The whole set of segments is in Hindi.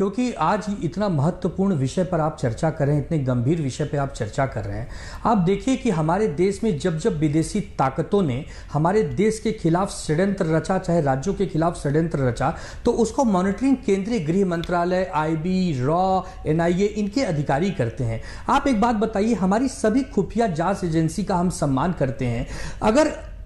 क्योंकि आज इतना महत्वपूर्ण विषय पर आप चर्चा कर रहे हैं, इतने गंभीर विषय पर आप चर्चा कर रहे हैं। आप देखिए कि हमारे देश में जब जब विदेशी ताकतों ने हमारे देश के खिलाफ षड्यंत्र रचा, चाहे राज्यों के खिलाफ षड्यंत्र रचा, तो उसको मॉनिटरिंग केंद्रीय गृह मंत्रालय, आईबी, रॉ, एनआईए इनके अधिकारी करते हैं। आप एक बात बताइए, हमारी सभी खुफिया जांच एजेंसी का हम सम्मान करते हैं,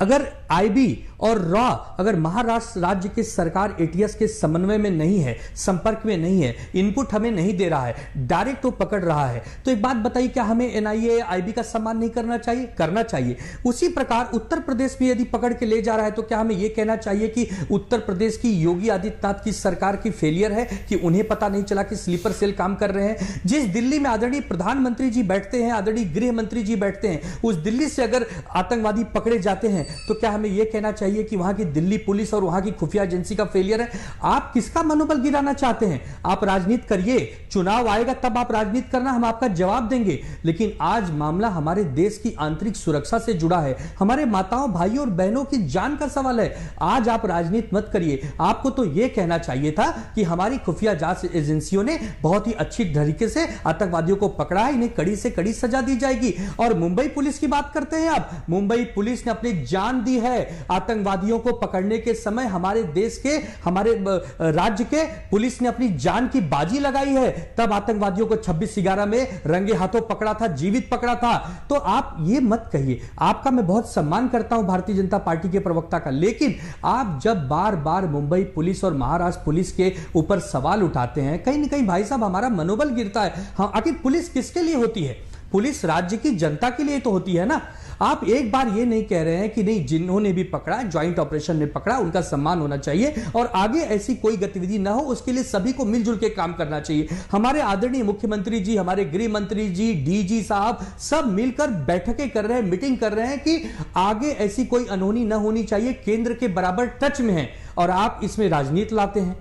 अगर आईबी और रॉ अगर महाराष्ट्र राज्य के सरकार एटीएस के समन्वय में नहीं है, संपर्क में नहीं है, इनपुट हमें नहीं दे रहा है, डायरेक्ट वो पकड़ रहा है, तो एक बात बताइए, क्या हमें एनआईए, आईबी का सम्मान नहीं करना चाहिए? करना चाहिए। उसी प्रकार उत्तर प्रदेश में यदि पकड़ के ले जा रहा है तो क्या हमें यह कहना चाहिए कि उत्तर प्रदेश की योगी आदित्यनाथ की सरकार की फेलियर है कि उन्हें पता नहीं चला कि स्लीपर सेल काम कर रहे हैं? जिस दिल्ली में आदरणीय प्रधानमंत्री जी बैठते हैं, आदरणीय गृह मंत्री जी बैठते हैं, उस दिल्ली से अगर आतंकवादी पकड़े जाते हैं तो क्या हमें यह कहना चाहिए कि वहां की दिल्ली पुलिस और वहां की खुफिया एजेंसी का फेलियर है? आप किसका मनोबल गिराना चाहते हैं? आप राजनीति करिए, चुनाव आएगा तब आप राजनीति करना, हम आपका जवाब देंगे। लेकिन आज मामला हमारे देश की आंतरिक सुरक्षा से जुड़ा है, हमारे माताओं, भाइयों और बहनों की जान का सवाल है। आज आप राजनीति मत करिए। आपको तो यह कहना चाहिए था कि हमारी खुफिया जांच एजेंसियों ने बहुत ही अच्छी तरीके से आतंकवादियों को पकड़ा है, इन्हें कड़ी से कड़ी सजा दी जाएगी। और मुंबई पुलिस की बात करते हैं आप, मुंबई पुलिस ने अपनी जान दी है आतंकवादियों को पकड़ने के समय। हमारे देश के, हमारे राज्य के पुलिस ने अपनी जान की बाजी लगाई है, तब आतंकवादियों को 26/11 में रंगे हाथों पकड़ा था, जीवित पकड़ा था। तो आप ये मत कहिए, आपका मैं बहुत सम्मान करता हूं भारतीय जनता पार्टी के प्रवक्ता का, लेकिन आप जब बार बार मुंबई पुलिस और महाराष्ट्र पुलिस के ऊपर सवाल उठाते हैं, कहीं ना कहीं भाई साहब हमारा मनोबल गिरता है। हाँ, आखिर पुलिस किसके लिए होती है? पुलिस राज्य की जनता के लिए तो होती है ना। आप एक बार ये नहीं कह रहे हैं कि नहीं, जिन्होंने भी पकड़ा, ज्वाइंट ऑपरेशन में पकड़ा, उनका सम्मान होना चाहिए और आगे ऐसी कोई गतिविधि ना हो, उसके लिए सभी को मिलजुल के काम करना चाहिए। हमारे आदरणीय मुख्यमंत्री जी, हमारे गृह मंत्री जी, डीजी साहब सब मिलकर बैठकें कर रहे हैं, मीटिंग कर रहे हैं कि आगे ऐसी कोई अनहोनी ना होनी चाहिए, केंद्र के बराबर टच में है, और आप इसमें राजनीति लाते हैं।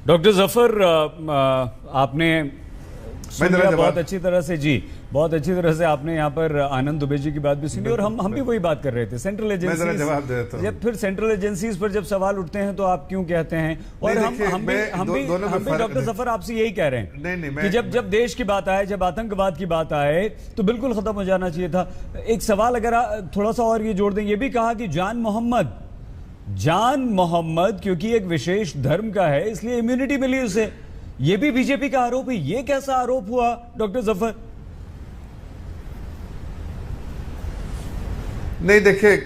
डॉक्टर जफर, आपने बहुत अच्छी तरह से बहुत अच्छी तरह से आपने यहाँ पर आनंद दुबे जी की बात भी सुनी, और हम भी वही बात कर रहे थे। सेंट्रल एजेंसीज, जब फिर सेंट्रल एजेंसीज पर जब सवाल उठते हैं तो आप क्यों कहते हैं? और हम भी डॉक्टर जफर आपसे यही कह रहे हैं कि जब देश की बात आए, जब आतंकवाद की बात आए तो बिल्कुल खत्म हो जाना चाहिए था। एक सवाल अगर थोड़ा सा और ये जोड़ दें, ये भी कहा कि जान मोहम्मद क्योंकि एक विशेष धर्म का है इसलिए इम्यूनिटी मिली उसे, ये भी बीजेपी का आरोप है। ये कैसा आरोप हुआ डॉक्टर जफर? नहीं, देखिए,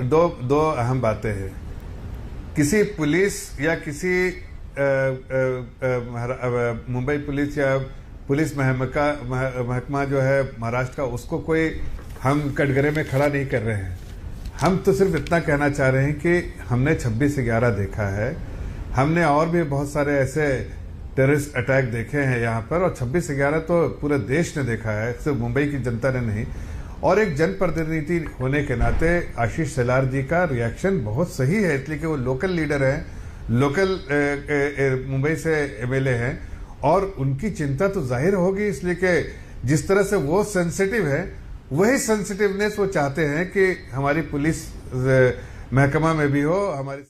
दो अहम बातें हैं। किसी पुलिस या किसी मुंबई पुलिस या पुलिस महकमा जो है महाराष्ट्र का, उसको कोई हम कटघरे में खड़ा नहीं कर रहे हैं। हम तो सिर्फ इतना कहना चाह रहे हैं कि हमने 26/11 देखा है, हमने और भी बहुत सारे ऐसे टेररिस्ट अटैक देखे हैं यहाँ पर, और 26/11 तो पूरे देश ने देखा है, सिर्फ मुंबई की जनता ने नहीं। और एक जनप्रतिनिधि होने के नाते आशीष शेलार जी का रिएक्शन बहुत सही है, इसलिए कि वो लोकल लीडर हैं, लोकल मुंबई से एमएलए हैं, और उनकी चिंता तो जाहिर होगी, इसलिए कि जिस तरह से वो सेंसिटिव है, वही सेंसिटिवनेस वो चाहते हैं कि हमारी पुलिस महकमा में भी हो, हमारी